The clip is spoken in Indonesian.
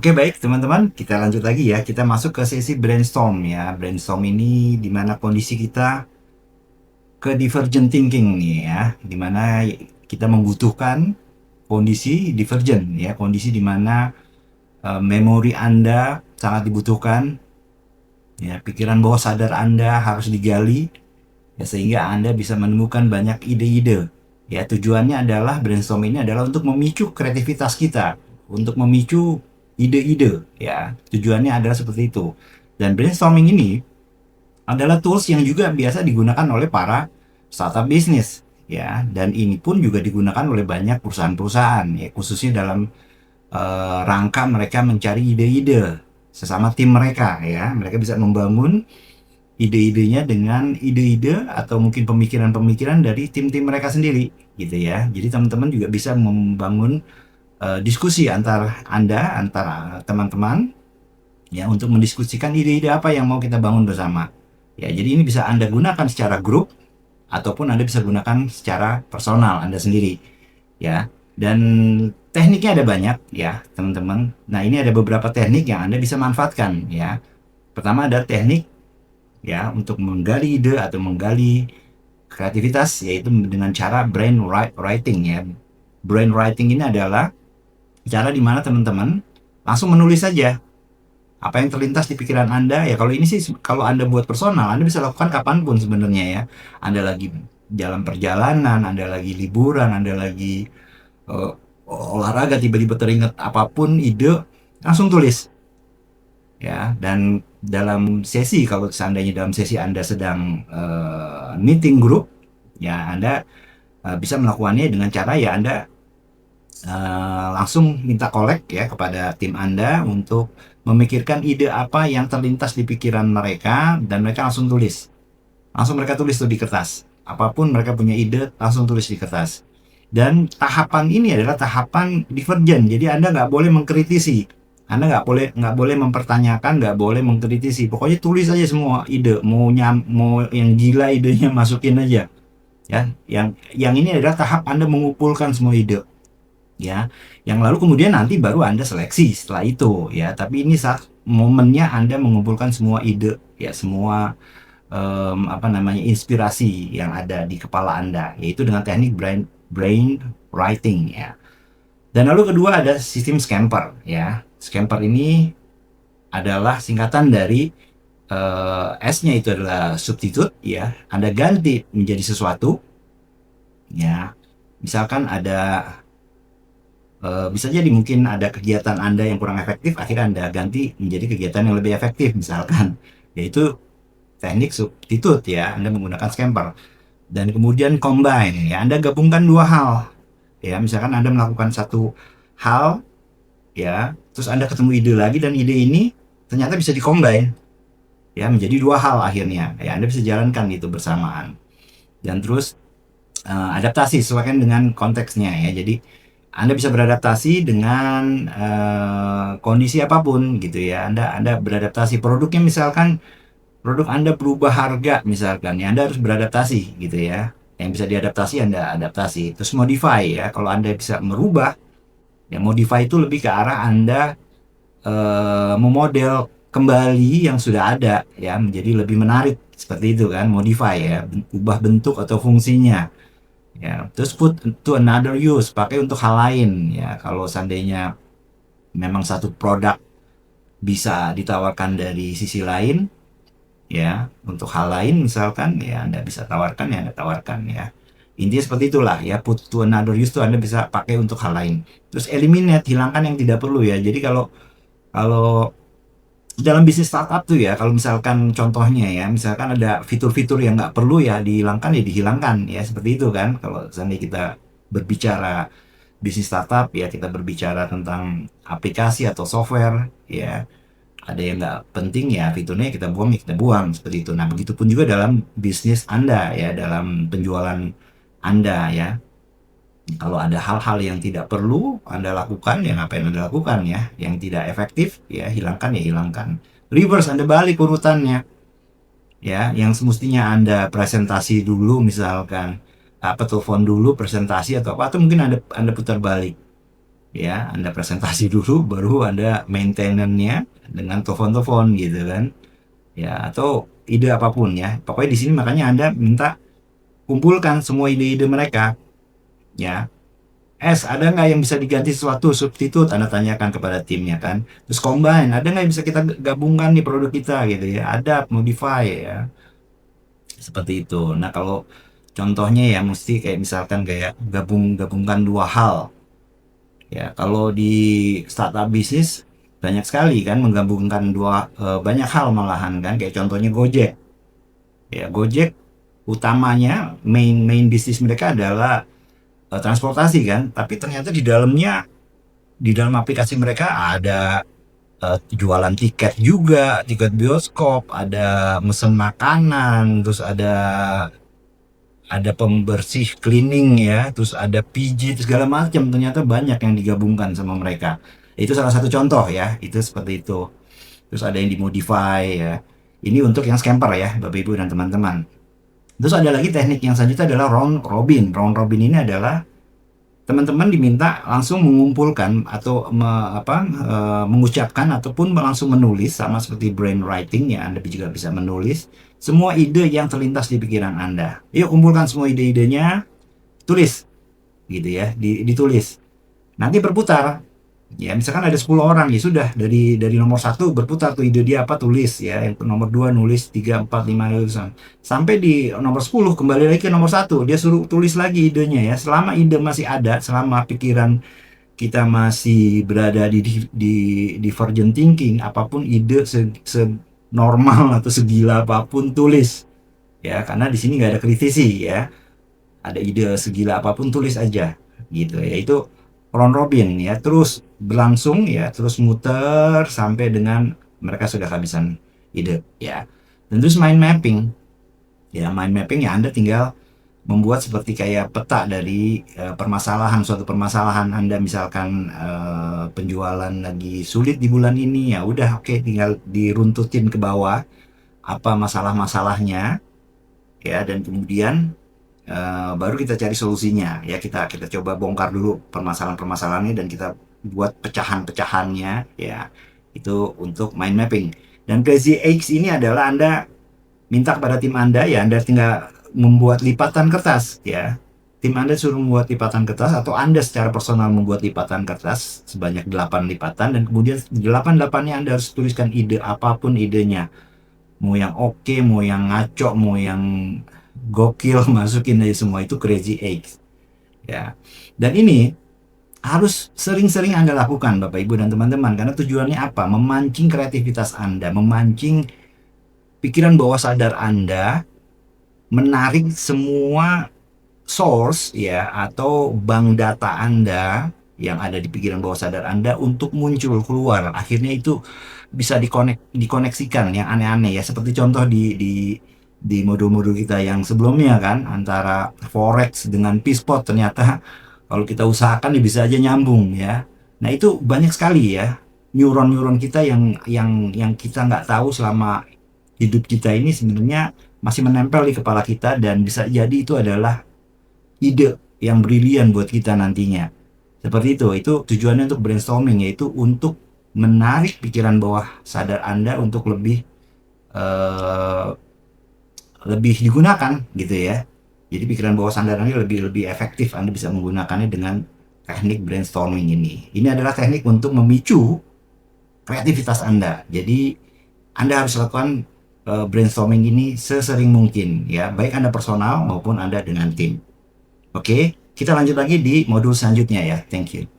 Oke, baik teman-teman, kita lanjut lagi ya. Kita masuk ke sesi brainstorm ya. Brainstorm ini dimana kondisi kita ke divergent thinking nih ya, dimana kita membutuhkan kondisi divergent ya, kondisi dimana memori Anda sangat dibutuhkan ya, pikiran bawah sadar Anda harus digali ya, sehingga Anda bisa menemukan banyak ide-ide ya. Tujuannya adalah brainstorm ini adalah untuk memicu kreativitas kita, untuk memicu ide-ide ya. Tujuannya adalah seperti itu. Dan brainstorming ini adalah tools yang juga biasa digunakan oleh para startup bisnis ya, dan ini pun juga digunakan oleh banyak perusahaan-perusahaan ya, khususnya dalam rangka mereka mencari ide-ide sesama tim mereka ya. Mereka bisa membangun ide-idenya dengan ide-ide atau mungkin pemikiran-pemikiran dari tim-tim mereka sendiri gitu ya. Jadi teman-teman juga bisa membangun diskusi antara teman-teman ya, untuk mendiskusikan ide-ide apa yang mau kita bangun bersama. Ya, jadi ini bisa Anda gunakan secara grup ataupun Anda bisa gunakan secara personal Anda sendiri ya. Dan tekniknya ada banyak ya, teman-teman. Nah, ini ada beberapa teknik yang Anda bisa manfaatkan ya. Pertama ada teknik ya untuk menggali ide atau menggali kreativitas, yaitu dengan cara brainwriting ya. Brainwriting ini adalah cara dimana teman-teman langsung menulis saja apa yang terlintas di pikiran Anda ya. Kalau ini sih, kalau Anda buat personal, Anda bisa lakukan kapanpun sebenarnya ya. Anda lagi dalam perjalanan, Anda lagi liburan, Anda lagi eh, olahraga, tiba-tiba teringat apapun ide, langsung tulis ya. Dan dalam sesi, kalau seandainya dalam sesi Anda sedang meeting group ya, Anda bisa melakukannya dengan cara ya Anda langsung minta kolek ya kepada tim Anda untuk memikirkan ide apa yang terlintas di pikiran mereka, dan mereka langsung tulis. Langsung mereka tulis tuh di kertas. Apapun mereka punya ide, langsung tulis di kertas. Dan tahapan ini adalah tahapan divergent. Jadi Anda nggak boleh mengkritisi. Anda nggak boleh mempertanyakan, nggak boleh mengkritisi. Pokoknya tulis aja semua ide. Mau yang gila idenya masukin aja. Ya, yang ini adalah tahap Anda mengumpulkan semua ide ya, yang lalu kemudian nanti baru Anda seleksi setelah itu ya. Tapi ini saat momennya Anda mengumpulkan semua ide ya, semua inspirasi yang ada di kepala Anda, yaitu dengan teknik brain writing ya. Dan lalu kedua ada sistem Scamper ya. Scamper ini adalah singkatan dari S-nya itu adalah substitute ya. Anda ganti menjadi sesuatu ya. Misalkan ada bisa jadi mungkin ada kegiatan Anda yang kurang efektif, akhirnya Anda ganti menjadi kegiatan yang lebih efektif misalkan, yaitu teknik substitute ya. Anda menggunakan Scamper. Dan kemudian combine ya, Anda gabungkan dua hal ya. Misalkan Anda melakukan satu hal ya, terus Anda ketemu ide lagi, dan ide ini ternyata bisa dicombine ya menjadi dua hal akhirnya ya. Anda bisa jalankan itu bersamaan. Dan terus adaptasi sesuaikan dengan konteksnya ya. Jadi Anda bisa beradaptasi dengan kondisi apapun gitu ya. Anda beradaptasi produknya, misalkan produk Anda berubah harga misalkan ya, Anda harus beradaptasi gitu ya. Yang bisa diadaptasi Anda adaptasi. Terus modify ya, kalau Anda bisa merubah ya, modify itu lebih ke arah Anda memodel kembali yang sudah ada ya menjadi lebih menarik, seperti itu kan. Modify ya, ubah bentuk atau fungsinya ya. Terus put to another use, pakai untuk hal lain ya. Kalau seandainya memang satu produk bisa ditawarkan dari sisi lain ya, untuk hal lain misalkan ya, Anda bisa tawarkan ya, Anda tawarkan ya. Intinya seperti itulah ya. Put to another use itu Anda bisa pakai untuk hal lain. Terus eliminate, hilangkan yang tidak perlu ya. Jadi kalau kalau dalam bisnis startup tuh ya, kalau misalkan contohnya ya, misalkan ada fitur-fitur yang nggak perlu ya dihilangkan, ya dihilangkan ya, seperti itu kan. Kalau seandainya kita berbicara bisnis startup ya, kita berbicara tentang aplikasi atau software ya, ada yang nggak penting ya, fiturnya kita buang ya kita buang, seperti itu. Nah, begitupun juga dalam bisnis Anda ya, dalam penjualan Anda ya. Kalau ada hal-hal yang tidak perlu Anda lakukan, ya ngapain Anda lakukan ya. Yang tidak efektif, ya hilangkan ya hilangkan. Reverse, Anda balik urutannya. Ya, yang semestinya Anda presentasi dulu misalkan, telepon dulu presentasi atau apa, atau mungkin Anda putar balik. ya, Anda presentasi dulu, baru Anda maintenance-nya dengan telepon-telepon gitu kan. Ya, atau ide apapun ya. Pokoknya di sini makanya Anda minta kumpulkan semua ide-ide mereka, ya. Ada nggak yang bisa diganti sesuatu, substitute, Anda tanyakan kepada timnya kan. Terus combine, ada nggak yang bisa kita gabungkan nih produk kita gitu ya. Adapt, modify ya. Seperti itu. Nah, kalau contohnya ya mesti kayak misalkan kayak gabungkan dua hal. Ya, kalau di startup bisnis banyak sekali kan menggabungkan banyak hal malahan kan, kayak contohnya Gojek. Ya, Gojek utamanya main main bisnis mereka adalah transportasi kan, tapi ternyata di dalam aplikasi mereka ada jualan tiket juga, tiket bioskop, ada mesen makanan, terus ada pembersih cleaning ya, terus ada pijit segala macam, ternyata banyak yang digabungkan sama mereka. Itu salah satu contoh ya, itu seperti itu. Terus ada yang dimodify ya. Ini untuk yang scamper ya, Bapak Ibu dan teman-teman. Terus ada lagi teknik yang selanjutnya adalah round robin. Round robin ini adalah teman-teman diminta langsung mengumpulkan atau mengucapkan ataupun langsung menulis, sama seperti brainwriting ya, Anda juga bisa menulis semua ide yang terlintas di pikiran Anda. Yuk kumpulkan semua ide-idenya, tulis gitu ya, ditulis. Nanti berputar. Ya, misalkan ada 10 orang, ya sudah dari nomor satu berputar tuh ide dia apa, tulis ya. Yang nomor 2 nulis, 3 4 5 sampai di nomor 10 kembali lagi ke nomor satu, dia suruh tulis lagi idenya ya. Selama ide masih ada, selama pikiran kita masih berada di divergent thinking, apapun ide normal atau segila apapun, tulis ya, karena di sini nggak ada kritisi ya. Ada ide segila apapun, tulis aja gitu ya. Itu round robin ya, terus berlangsung ya, terus muter sampai dengan mereka sudah kehabisan ide ya. Dan terus mind mapping ya, mind mapping ya, Anda tinggal membuat seperti kayak peta dari suatu permasalahan Anda. Misalkan penjualan lagi sulit di bulan ini, ya udah, oke, tinggal diruntutin ke bawah apa masalah-masalahnya ya, dan kemudian baru kita cari solusinya ya. Kita coba bongkar dulu permasalahan-permasalahannya dan kita buat pecahan-pecahannya ya. Itu untuk mind mapping. Dan Crazy Eggs ini adalah Anda minta kepada tim Anda ya, Anda tinggal membuat lipatan kertas ya. Tim Anda suruh membuat lipatan kertas, atau Anda secara personal membuat lipatan kertas sebanyak 8 lipatan, dan kemudian 8-8-nya Anda harus tuliskan ide apapun idenya. Mau yang oke, mau yang ngaco, mau yang gokil, masukin aja semua. Itu Crazy Eggs ya. Dan ini harus sering-sering Anda lakukan, Bapak Ibu dan teman-teman, karena tujuannya apa? Memancing kreativitas Anda, memancing pikiran bawah sadar Anda, menarik semua source ya, atau bank data Anda yang ada di pikiran bawah sadar Anda untuk muncul keluar. Akhirnya itu bisa dikoneksikan yang aneh-aneh ya, seperti contoh di modul-modul kita yang sebelumnya kan, antara forex dengan pispot, ternyata kalau kita usahakan ya bisa aja nyambung ya. Nah, itu banyak sekali ya neuron-neuron kita yang kita nggak tahu selama hidup kita ini sebenarnya masih menempel di kepala kita, dan bisa jadi itu adalah ide yang brilian buat kita nantinya. Seperti itu tujuannya untuk brainstorming, yaitu untuk menarik pikiran bawah sadar Anda untuk eh, lebih digunakan gitu ya. Jadi pikiran bawah sadar Anda lebih efektif, Anda bisa menggunakannya dengan teknik brainstorming ini. Ini adalah teknik untuk memicu kreativitas Anda. Jadi Anda harus lakukan brainstorming ini sesering mungkin ya, baik Anda personal maupun Anda dengan tim. Oke, kita lanjut lagi di modul selanjutnya ya. Thank you.